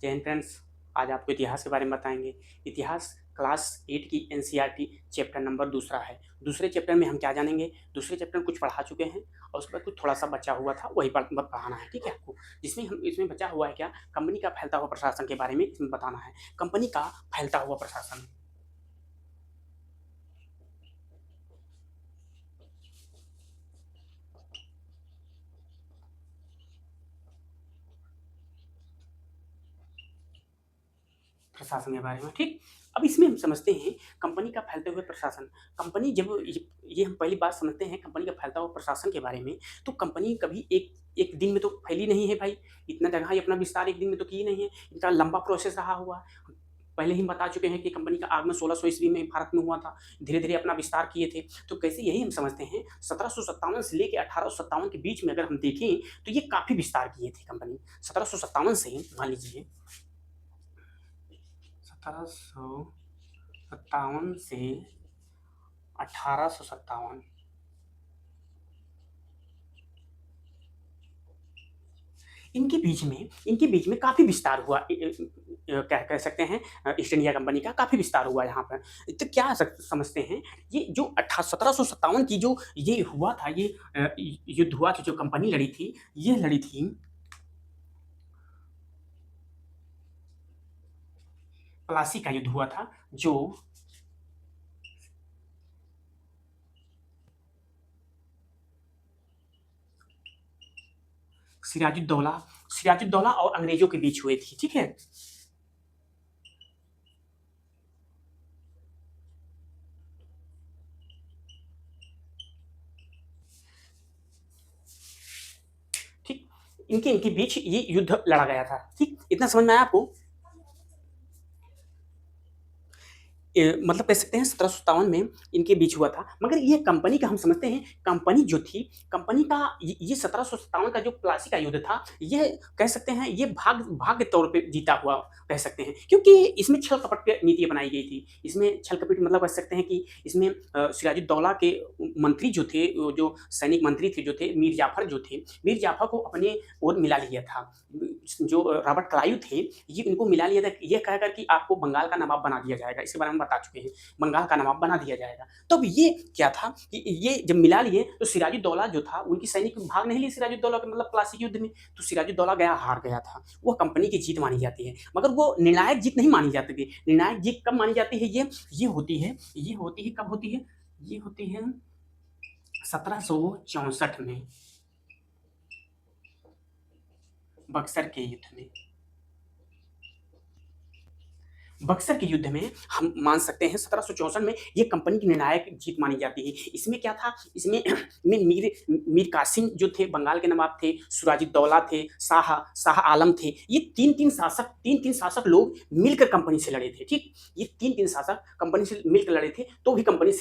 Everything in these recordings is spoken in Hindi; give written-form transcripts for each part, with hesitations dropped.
जय हिंद फ्रेंड्स। आज आपको इतिहास के बारे में बताएंगे। इतिहास क्लास 8 की एनसीईआरटी चैप्टर नंबर दूसरा है। दूसरे चैप्टर में हम क्या जानेंगे? दूसरे चैप्टर में कुछ पढ़ा चुके हैं और उसके बाद कुछ थोड़ा सा बचा हुआ था, वही पढ़ाना है। ठीक है आपको? जिसमें हम इसमें बचा हुआ है क्या, कंपनी का फैलता हुआ प्रशासन के बारे में इसमें बताना है। कंपनी का फैलता हुआ प्रशासन। प्रशासन के बारे में, ठीक। अब इसमें हम समझते हैं कंपनी का फैलते हुए प्रशासन। कंपनी जब ये हम पहली बात समझते हैं कंपनी का फैलता हुआ प्रशासन के बारे में। तो कंपनी कभी एक एक दिन में तो फैली नहीं है भाई। इतना जगह ये अपना विस्तार एक दिन में तो की नहीं है। इनका लंबा प्रोसेस रहा हुआ। पहले ही बता चुके हैं कि कंपनी का आगमन 1600 ईस्वी में भारत में हुआ था। धीरे धीरे अपना विस्तार किए थे। तो कैसे, यही हम समझते हैं 1757 से लेकर 1857 के बीच में अगर हम देखें तो ये काफी विस्तार किए थे कंपनी। 1757 से मान लीजिए 1757 से 1857, इनके बीच में काफी विस्तार हुआ। क्या कह सकते हैं, ईस्ट इंडिया कंपनी का काफी विस्तार हुआ यहाँ पर। तो क्या समझते हैं, ये जो 1757 की जो ये हुआ था, ये युद्ध हुआ था, जो कंपनी लड़ी थी, ये लड़ी थी प्लासी का युद्ध हुआ था, जो सिराजुद्दौला सिराजुद्दौला और अंग्रेजों के बीच हुए थी। ठीक है। ठीक। इनके इनके बीच ये युद्ध लड़ा गया था। ठीक, इतना समझ में आया आपको? मतलब कह सकते हैं 1757 में इनके बीच हुआ था। मगर ये कंपनी का हम समझते हैं, कंपनी जो थी, कंपनी का ये 1757 का जो प्लासी का युद्ध था, ये कह सकते हैं ये भाग के तौर पे जीता हुआ कह सकते हैं, क्योंकि इसमें छल कपट की नीति अपनाई गई थी। इसमें छल कपट मतलब कह सकते हैं कि इसमें सिराजुद्दौला के मंत्री जो थे, जो सैनिक मंत्री थे, जो थे मीर जाफर, जो थे मीर जाफर को अपने ओर मिला लिया था। जो रॉबर्ट क्लाइव थे, ये इनको मिला लिया था, ये कहकर कि आपको बंगाल का नवाब बना दिया जाएगा। इसके बारे में बता चुके हैं, बंगाल का नवाब बना दिया जाएगा। तो अब ये क्या था कि ये जब मिला लिए तो सिराजुद्दौला जो था, उनकी सैनिक भाग नहीं लिए सिराजुद्दौला के, मतलब प्लासी युद्ध में। तो सिराजुद्दौला गया, हार गया था। वो कंपनी की जीत मानी जाती है, मगर वो निर्णायक जीत नहीं मानी जाती थी। निर्णायक जीत कब मानी जाती है? ये होती है कब होती है? ये होती है 1764 में, बक्सर के युद्ध में। बक्सर के युद्ध में हम मान सकते हैं 1764 में ये कंपनी की निर्णायक जीत मानी जाती है। इसमें क्या था, इसमें में मीर कासिम जो थे, बंगाल के नवाब थे, सिराजुद्दौला थे, शाह आलम थे। ये तीन तीन शासक लोग मिलकर कंपनी से लड़े थे। ठीक, ये तीन तीन शासक कंपनी से मिलकर लड़े थे, तो भी कंपनी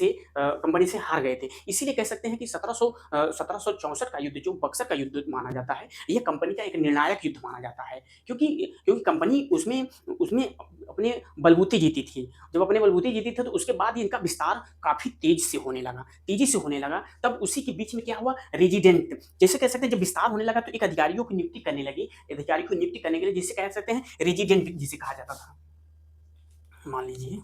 से हार गए थे। इसीलिए कह सकते हैं कि 1764 का युद्ध, जो बक्सर का युद्ध माना जाता है, यह कंपनी का एक निर्णायक युद्ध माना जाता है। क्योंकि कंपनी उसमें उसमें अपने बलबूते जीती थी। जब अपने बलबूते जीती थी, तो उसके बाद इनका विस्तार काफ़ी तेज़ी से होने लगा। तब उसी के बीच में क्या हुआ, रेजिडेंट, जैसे कह सकते हैं जब विस्तार होने लगा तो एक अधिकारियों की नियुक्ति करने लगी। अधिकारियों की नियुक्ति करने के लिए जिसे कह सकते हैं रेजिडेंट जिसे कहा जाता था। मान लीजिए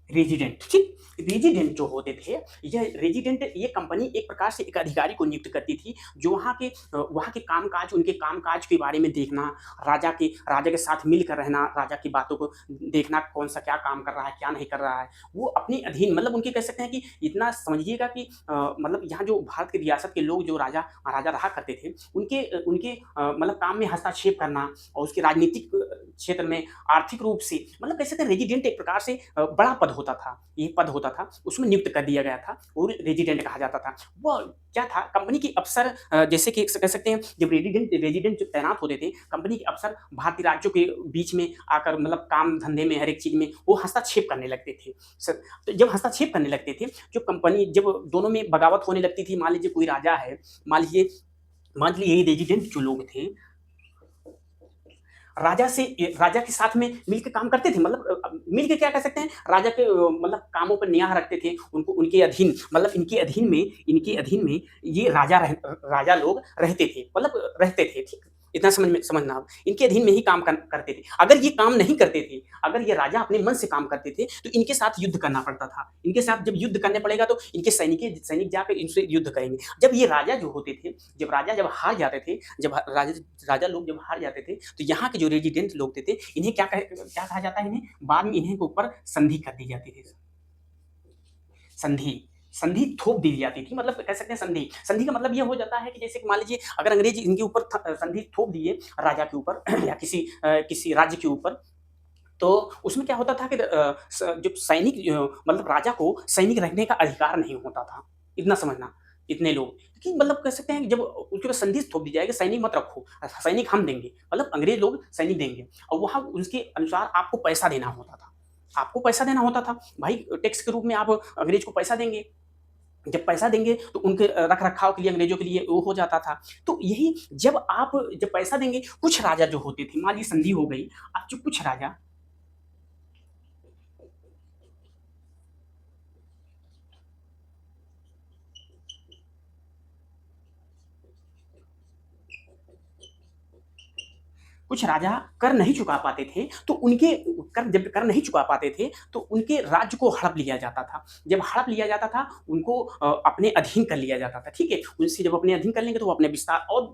रेजिडेंट। ठीक, रेजिडेंट जो होते थे, ये कंपनी एक प्रकार से एक अधिकारी को नियुक्त करती थी, जो वहाँ के कामकाज, उनके कामकाज के बारे में देखना, राजा के साथ मिलकर रहना, राजा की बातों को देखना, कौन सा क्या काम कर रहा है, क्या नहीं कर रहा है, वो अपने अधीन, मतलब उनके कह सकते हैं कि इतना समझिएगा कि मतलब यहाँ जो भारत की रियासत के लोग, जो राजा महाराजा रहा करते थे, उनके उनके मतलब काम में हस्तक्षेप करना, और उसके राजनीतिक क्षेत्र में आर्थिक रूप से, मतलब कह सकते हैं रेजिडेंट एक प्रकार से बड़ा पद होता था। ये पद होता था, उसमें नियुक्त कर दिया गया था और रेजिडेंट कहा जाता था। वो क्या था, कंपनी के अफसर, जैसे कि कह सकते हैं जब रेजिडेंट जो तैनात होते थे, कंपनी के अफसर भारतीय राज्यों के बीच में आकर, मतलब काम धंधे में, हर एक चीज में वो हस्तक्षेप करने लगते थे। तो जब हस्तक्षेप करने लगते थे, जो कंपनी, जब दोनों में बगावत होने लगती थी, मान लीजिए कोई राजा है, मान लीजिए ये रेजिडेंट जो लोग थे, राजा के साथ में मिलके काम करते थे, मतलब मिलके क्या कह सकते हैं, राजा के मतलब कामों पर निगाह रखते थे, उनको उनके अधीन, मतलब इनके अधीन में ये राजा लोग रहते थे, मतलब रहते थे, ठीक। इतना समझना आप, इनके अधीन में ही काम करते थे। अगर ये काम नहीं करते थे, अगर ये राजा अपने मन से काम करते थे, तो इनके साथ युद्ध करना पड़ता था। इनके साथ जब युद्ध करने पड़ेगा तो इनके सैनिक जाकर इनसे युद्ध करेंगे। जब ये राजा जो होते थे, जब हार जाते थे, जब राजा राजा लोग जब हार जाते थे, तो यहाँ के जो रेजिडेंट लोग थे, इन्हें क्या कहा जाता है, इन्हें बाद में इन्हें के ऊपर संधि कर दी जाती थी। संधि संधि थोप दी जाती थी, मतलब कह सकते हैं संधि। संधि का मतलब ये हो जाता है कि जैसे कि मान लीजिए अगर अंग्रेज इनके ऊपर संधि थोप दिए राजा के ऊपर या किसी राज्य के ऊपर, तो उसमें क्या होता था कि जो सैनिक मतलब राजा को सैनिक रखने का अधिकार नहीं होता था। इतना समझना, इतने लोग कि मतलब कह सकते हैं कि जब उसके ऊपर संधि थोप दी जाएगी, सैनिक मत रखो, सैनिक हम देंगे, मतलब अंग्रेज लोग सैनिक देंगे, और वहाँ उसके अनुसार आपको पैसा देना होता था। आपको पैसा देना होता था भाई, टैक्स के रूप में आप अंग्रेज को पैसा देंगे। जब पैसा देंगे तो उनके रख रखाव के लिए अंग्रेजों के लिए वो हो जाता था। तो यही जब पैसा देंगे, कुछ राजा जो होते थे, मान लीजिए संधि हो गई, अब जो कुछ राजा, कर नहीं चुका पाते थे, तो उनके जब कर नहीं चुका पाते थे, तो उनके राज्य को हड़प लिया जाता था। जब हड़प लिया जाता था, उनको अपने अधीन कर लिया जाता था, ठीक है। उनसे जब अपने अधीन कर लेंगे, तो वो अपने विस्तार और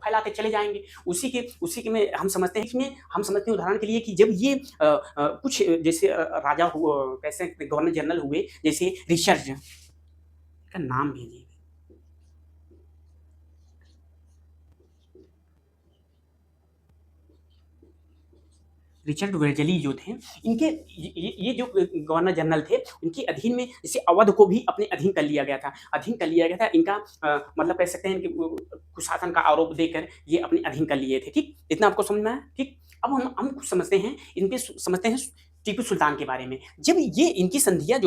फैलाते चले जाएंगे। उसी के में हम समझते हैं, इसमें हम समझते हैं उदाहरण के लिए कि जब ये कुछ जैसे राजा हुआ, कैसे गवर्नर जनरल हुए, जैसे रिचर्ड का नाम भी नहीं, रिचर्ड वेरजली जो थे, इनके ये जो गवर्नर जनरल थे, उनके अधीन में जैसे अवध को भी अपने अधीन कर लिया गया था। इनका मतलब कह सकते हैं कि कुशासन का आरोप देकर ये अपने अधीन कर लिए थे, ठीक। इतना आपको समझ में आया, ठीक। अब हम कुछ समझते हैं, समझते हैं टीपू सुल्तान के बारे में। जब इनकी संधियां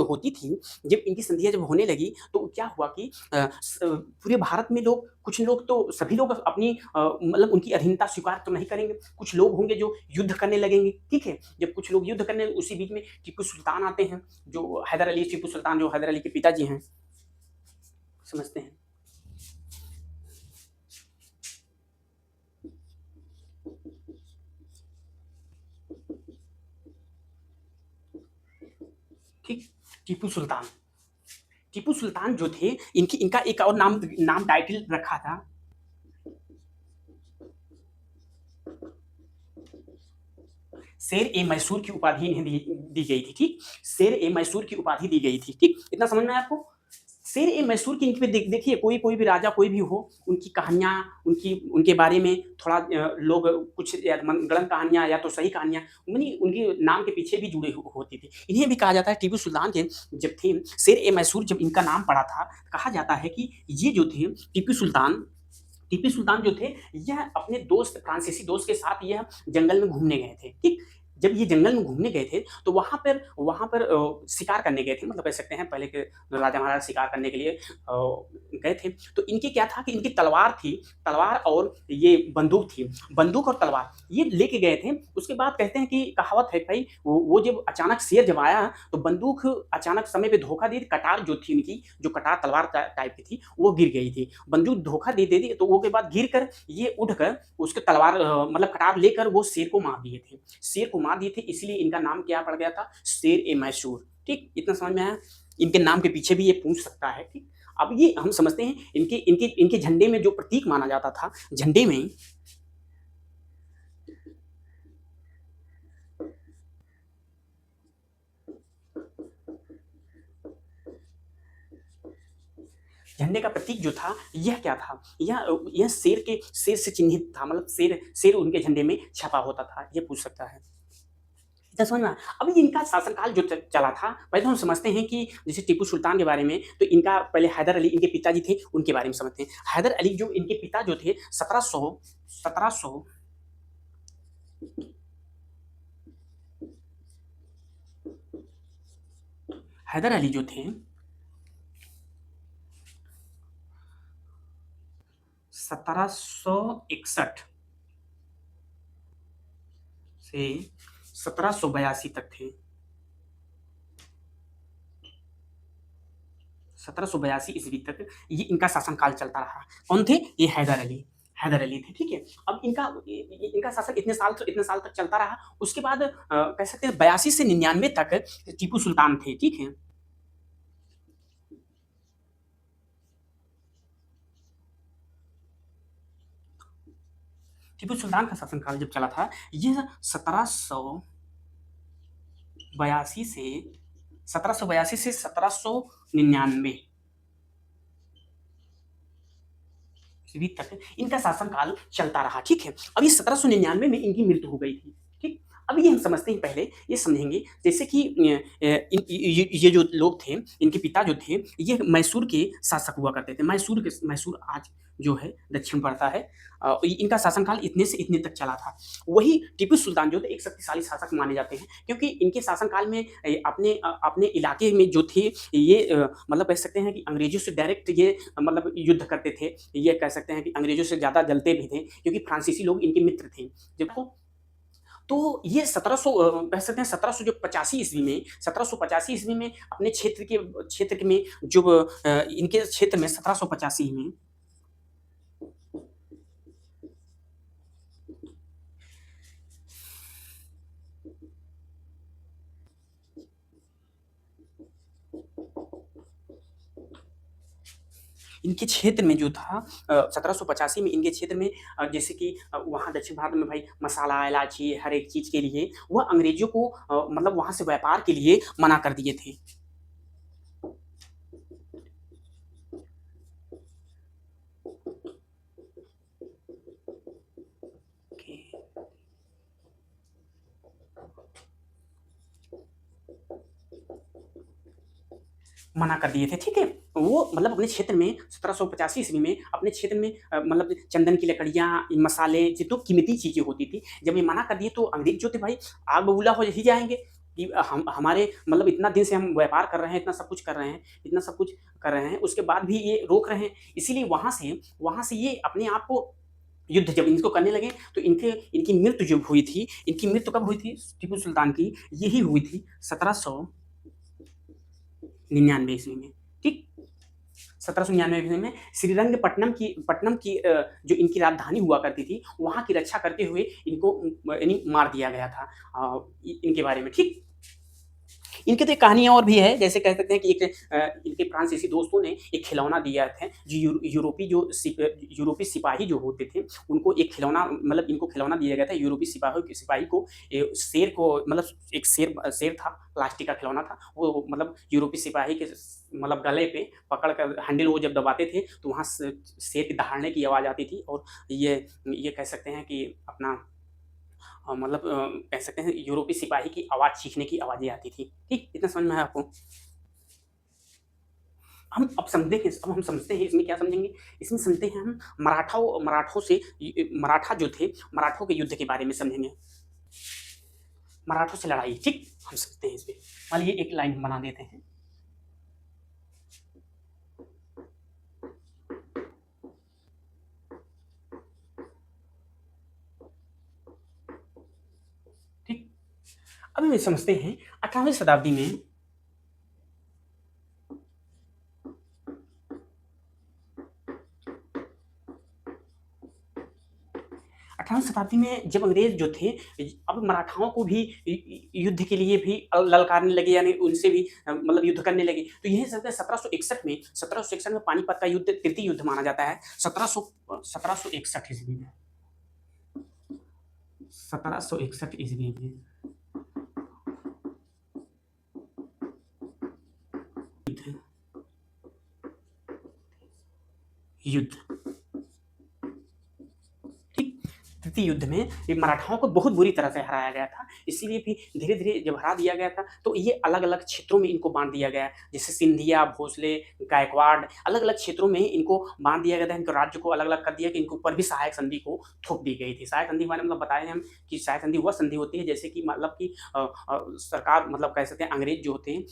जब होने लगी, तो क्या हुआ कि पूरे भारत में कुछ लोग तो सभी लोग अपनी मतलब उनकी अधीनता स्वीकार तो नहीं करेंगे। कुछ लोग होंगे जो युद्ध करने लगेंगे, ठीक है। जब कुछ लोग युद्ध करने, उसी बीच में टीपू सुल्तान आते हैं, जो टीपू सुल्तान जो हैदर अली के पिताजी हैं, समझते हैं, ठीक। टीपू सुल्तान टीपू सुल्तान जो थे, इनका एक और नाम नाम टाइटल रखा था, शेर ए मैसूर की उपाधि इन्हें दी गई थी, ठीक। शेर ए मैसूर की उपाधि दी गई थी, ठीक। इतना समझ में आया आपको। शेर ए मैसूर की, इनकी पे देखिए, कोई भी राजा कोई भी हो, उनकी कहानियाँ, उनके बारे में थोड़ा लोग कुछ या गलत कहानियाँ या तो सही कहानियाँ मनी उनके नाम के पीछे भी जुड़े होती थी। इन्हें भी कहा जाता है, टीपू सुल्तान के जब थे, शेर ए मैसूर जब इनका नाम पड़ा था, कहा जाता है कि ये जो थे टीपू सुल्तान जो थे, यह अपने फ्रांसीसी दोस्त के साथ यह जंगल में घूमने गए थे, ठीक। जब ये जंगल में घूमने गए थे, तो वहाँ पर शिकार करने गए थे, मतलब कह सकते हैं पहले के राजा महाराजा शिकार करने के लिए गए थे। तो इनकी क्या था कि इनकी तलवार थी, तलवार और ये बंदूक थी, बंदूक और तलवार ये लेके गए थे। उसके बाद कहते हैं कि कहावत है भाई, वो जब अचानक शेर जब आया, तो बंदूक अचानक समय पे धोखा दी, कटार जो थी इनकी, जो कटार तलवार टाइप की थी, वो गिर गई थी। बंदूक धोखा दे दी, तो वो के बाद गिर कर ये उठकर उसके तलवार मतलब कटार लेकर वो शेर को मार दिए थे। शेर को मार दिए थे, इसलिए इनका नाम क्या पड़ गया था, शेर ए मैसूर, ठीक। इतना समझ में आया। इनके नाम के पीछे भी ये पूछ सकता है, ठीक। अब ये हम समझते हैं, इनके झंडे में जो प्रतीक माना जाता था, झंडे का प्रतीक जो था, यह क्या था, यह शेर से चिन्हित था, मतलब शेर शेर उनके झंडे में छपा होता था, ये पूछ सकता है। इतना समझ में आया? अब ये इनका शासनकाल जो चला था, पहले तो हम समझते हैं कि जैसे टीपू सुल्तान के बारे में, तो इनका पहले हैदर अली इनके पिताजी थे, उनके बारे में समझते हैं। हैदर अली जो इनके पिता जो थे, 1700 हैदर अली जो थे 1761, से 1782 तक थे। 1782 ईस्वी तक ये इनका शासनकाल चलता रहा। कौन थे? ये हैदर अली। हैदर अली थे, ठीक है। अब इनका शासन इतने साल तक चलता रहा। उसके बाद कह सकते हैं 82 से 99 तक टीपू सुल्तान थे, ठीक है। टीपू सुल्तान का शासनकाल जब चला था, ये 1782 से 1799 ईस्वी तक इनका शासनकाल चलता रहा, ठीक है। अब ये 1799 में इनकी मृत्यु हो गई थी, ठीक। अब ये हम समझते हैं, पहले ये समझेंगे जैसे कि ये जो लोग थे, इनके पिता जो थे, ये मैसूर के शासक हुआ करते थे। मैसूर आज जो है दक्षिण पड़ता है। इनका शासनकाल इतने से इतने तक चला था। वही टीपू सुल्तान जो थे एक शक्तिशाली शासक माने जाते हैं, क्योंकि इनके शासनकाल में अपने इलाके में जो थे ये मतलब कह सकते हैं कि अंग्रेजों से डायरेक्ट ये मतलब युद्ध करते थे। ये कह सकते हैं कि अंग्रेजों से ज़्यादा जलते भी थे, क्योंकि फ्रांसीसी लोग इनके मित्र थे। देखो, तो ये 1700 कह सकते हैं 1785 ईस्वी में अपने क्षेत्र में जो इनके क्षेत्र में 1785 में इनके क्षेत्र में जो था 1785 में इनके क्षेत्र में जैसे कि वहाँ दक्षिण भारत में भाई मसाला, इलायची हर एक चीज़ के लिए वह अंग्रेज़ों को मतलब वहाँ से व्यापार के लिए मना कर दिए थे। ओके। मना कर दिए थे, ठीक है। वो मतलब अपने क्षेत्र में 1785 ईस्वी में अपने क्षेत्र में मतलब चंदन की लकड़ियाँ, मसाले जितनी कीमती चीज़ें होती थी, जब ये मना कर दिए तो अंग्रेज़ जो थे भाई आग बबूला हो ही जाएँगे कि हम हमारे मतलब इतना दिन से हम व्यापार कर रहे हैं, इतना सब कुछ कर रहे हैं, उसके बाद भी ये रोक रहे हैं। इसीलिए वहाँ से ये अपने आप को युद्ध जब इनको करने लगे तो इनकी मृत्यु जब हुई थी, इनकी मृत्यु कब हुई थी टीपू सुल्तान की? यही हुई थी 1799 ईस्वी में, ठीक। 1799 ईस्वी में पट्टनम की जो इनकी राजधानी हुआ करती थी, वहाँ की रक्षा करते हुए इनको यानी मार दिया गया था इनके बारे में, ठीक। इनकी तो एक कहानियाँ और भी है, जैसे कह सकते हैं कि इनके फ्रांसीसी दोस्तों ने एक खिलौना दिया था, जो यूरोपीय सिपाही जो होते थे, उनको एक खिलौना मतलब इनको खिलौना दिया गया था यूरोपीय सिपाही को शेर को मतलब एक शेर था, प्लास्टिक का खिलौना था, वो मतलब यूरोपीय सिपाही के मतलब गले पे पकड़ कर हैंडल वो जब दबाते थे, तो वहाँ शेर के दहाड़ने की आवाज़ आती थी और ये कह सकते हैं कि अपना मतलब कह सकते हैं यूरोपीय सिपाही की आवाज़ चीखने की आवाज़ें आती थी, ठीक? इतना समझ में आया आपको? अब हम समझते हैं इसमें क्या समझेंगे? इसमें समझते हैं हम मराठों से मराठा जो थे, मराठों के युद्ध के बारे में समझेंगे। मराठों से लड़ाई, ठीक? हम समझते हैं इसमें। मान लीजिए एक लाइन बना देते हैं। ठीक? अब हम समझते हैं 18वीं शताब्दी में 18वीं शताब्दी में जब अंग्रेज जो थे अब मराठाओं को भी युद्ध के लिए भी ललकारने लगे, यानी उनसे भी मतलब युद्ध करने लगे। तो यही चलते 1761 में पानीपत का युद्ध तृतीय युद्ध माना जाता है। 1761 ईस्वी में 1761 ईस्वी में युद्ध, ठीक। तृतीय युद्ध में ये मराठाओं को बहुत बुरी तरह से हराया गया था। इसीलिए भी धीरे-धीरे जब हरा दिया गया था, तो ये अलग-अलग क्षेत्रों में इनको बाँट दिया गया। जैसे सिंधिया, भोसले, गायकवाड़ अलग-अलग क्षेत्रों में इनको बाँट दिया गया था। इनके राज्य को अलग-अलग कर दिया कि इनके ऊपर भी सहायक संधि को थोप दी गई थी। सहायक संधि के बारे में मतलब बताए हम कि सहायक संधि वह संधि होती है जैसे कि मतलब कि सरकार मतलब कह सकते हैं अंग्रेज जो होते हैं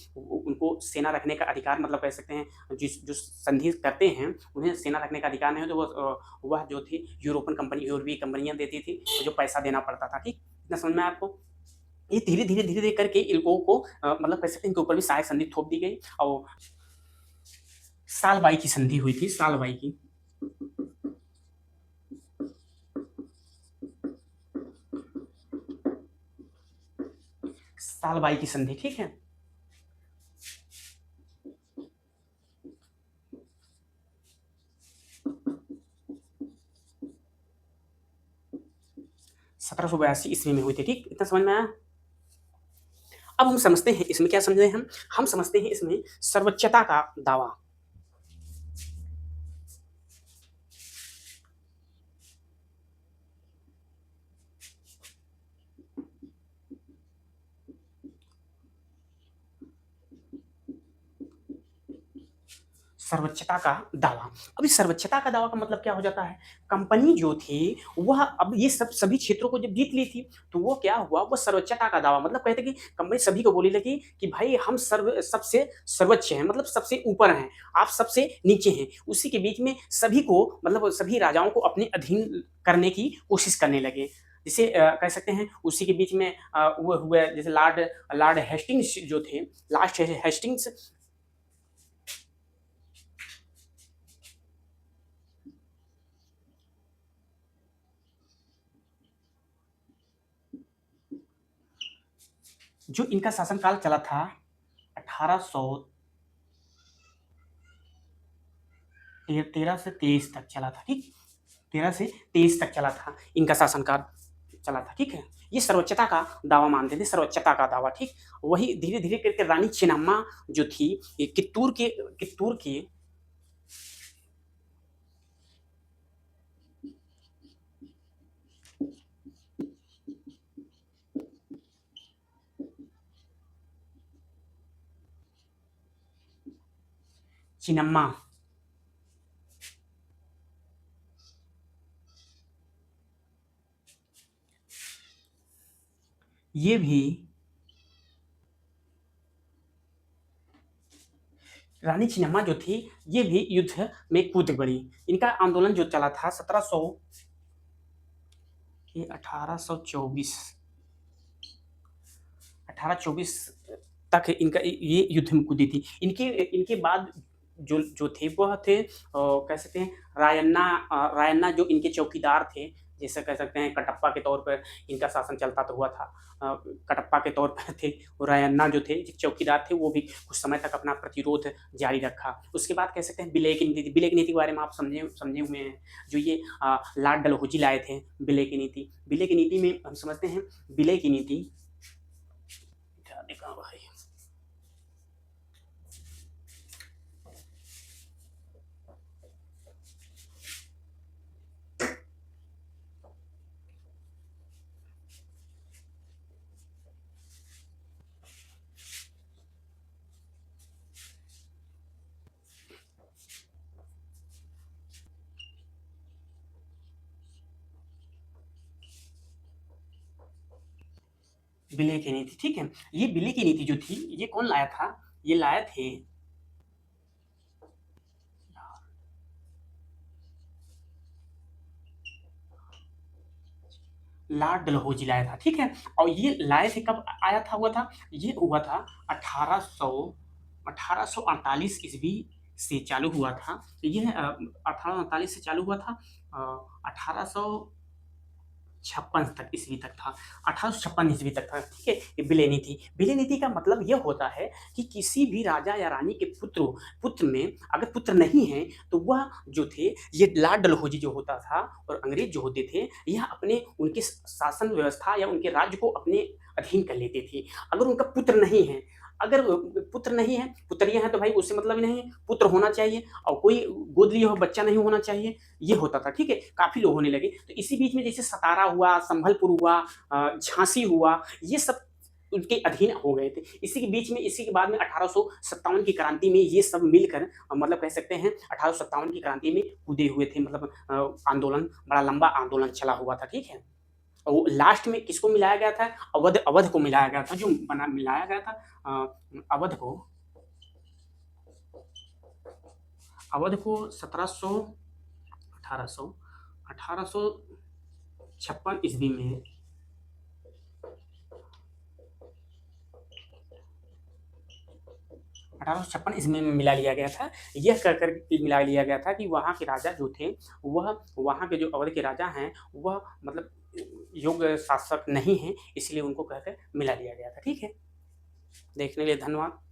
उनको सेना रखने का अधिकार मतलब कह सकते हैं जो संधि करते हैं उन्हें सेना रखने का अधिकार नहीं हो, तो वह जो थी यूरोपीय कंपनियाँ देती थी, जो पैसा देना पड़ता था, ठीक? इतना समझ में आया आपको? ये धीरे-धीरे करके इन लोगों को मतलब कह सकते हैं इनके ऊपर भी सहायक संधि थोप दी गई और सालबाई की संधि हुई थी, सालबाई की। सालबाई की संधि, ठीक है? सत्रह सौ बयासी ईस्वी में हुई थी, ठीक? इतना समझ में आया? अब हम समझते हैं इसमें क्या समझे हम समझते हैं इसमें सर्वोच्चता का दावा। सर्वोच्चता का दावा। अब इस सर्वोच्चता का दावा का मतलब क्या हो जाता है? कंपनी जो थी वह अब ये सब सभी क्षेत्रों को जब जीत ली थी, तो वो क्या हुआ, वो सर्वोच्चता का दावा मतलब कहते कि कंपनी सभी को बोलने लगी कि भाई हम सबसे सर्वोच्च हैं, मतलब सबसे ऊपर हैं, आप सबसे नीचे हैं। उसी के बीच में सभी को मतलब सभी राजाओं को अपने अधीन करने की कोशिश करने लगे। जिसे कह सकते हैं उसी के बीच में वो हुए जैसे लॉर्ड लॉर्ड हेस्टिंग्स जो थे, लास्ट हेस्टिंग्स जो इनका शासनकाल चला था 1813 से 23 तक चला था, ठीक? 13 से 23 तक चला था, इनका शासनकाल चला था, ठीक है? ये सर्वोच्चता का दावा मानते थे, सर्वोच्चता का दावा, ठीक? वही धीरे-धीरे करके रानी चेन्नम्मा जो थी, ये कित्तूर की चिन्नम्मा ये भी रानी चिन्नम्मा जो थी, ये भी युद्ध में कूद पड़ी। इनका आंदोलन जो चला था 1700 ये 1824 1824 तक इनका ये युद्ध में कूदी थी। इनके इनके बाद जो जो थे वह थे कह सकते हैं रायन्ना जो इनके चौकीदार थे, जैसे कह सकते हैं कटप्पा के तौर पर इनका शासन चलता तो हुआ था। कटप्पा के तौर पर थे और रायन्ना जो थे जो चौकीदार थे वो भी कुछ समय तक अपना प्रतिरोध जारी रखा। उसके बाद कह सकते हैं विलय की नीति थी। विलय की नीति के बारे में आप समझे हुए हैं। जो ये लॉर्ड डलहौजी लाए थे विलय की नीति। विलय की नीति में हम समझते हैं विलय की नीति क्या देखा भाई विलय की नीति, ठीक है? ये विलय की नीति जो थी ये कौन लाया था? ये लाए थे लॉर्ड डलहौजी लाया था, ठीक है? और ये लाए थे कब आया था हुआ था? ये हुआ था 1848 ईस्वी से चालू हुआ था। यह 1848 से चालू हुआ था, 1856 तक ईस्वी तक था, 1856 ईस्वी तक था, ठीक है? ये विलय नीति। विलय नीति का मतलब यह होता है कि किसी भी राजा या रानी के पुत्र में अगर पुत्र नहीं है तो वह जो थे ये लॉर्ड डलहौजी जो होता था और अंग्रेज जो होते थे यह अपने उनके शासन व्यवस्था या उनके राज्य को अपने अधीन कर लेते थे। अगर उनका पुत्र नहीं है, अगर पुत्र नहीं है, पुत्रियां हैं तो भाई उससे मतलब ही नहीं है, पुत्र होना चाहिए और कोई गोद लिया हुआ बच्चा नहीं होना चाहिए। ये होता था, ठीक है? काफ़ी लोग होने लगे। तो इसी बीच में जैसे सतारा हुआ, संभलपुर हुआ, झांसी हुआ, ये सब उनके अधीन हो गए थे। इसी के बीच में इसी के बाद में 1857 की क्रांति में ये सब मिलकर मतलब कह सकते हैं 1857 की क्रांति में कूदे हुए थे, मतलब आंदोलन बड़ा लंबा आंदोलन चला हुआ था, ठीक है? और वो लास्ट में किसको मिलाया गया था? अवध अवध को मिलाया गया था, जो बना मिलाया गया था अवध को 1800 1856 ईस्वी में 1856 इसमें मिला लिया गया था। यह कहकर के मिला लिया गया था कि वहाँ के राजा जो थे, वह वहाँ के जो अवध के राजा हैं, वह मतलब योग्य शासक नहीं हैं, इसलिए उनको कहकर मिला लिया गया था। ठीक है? देखने के लिए धन्यवाद।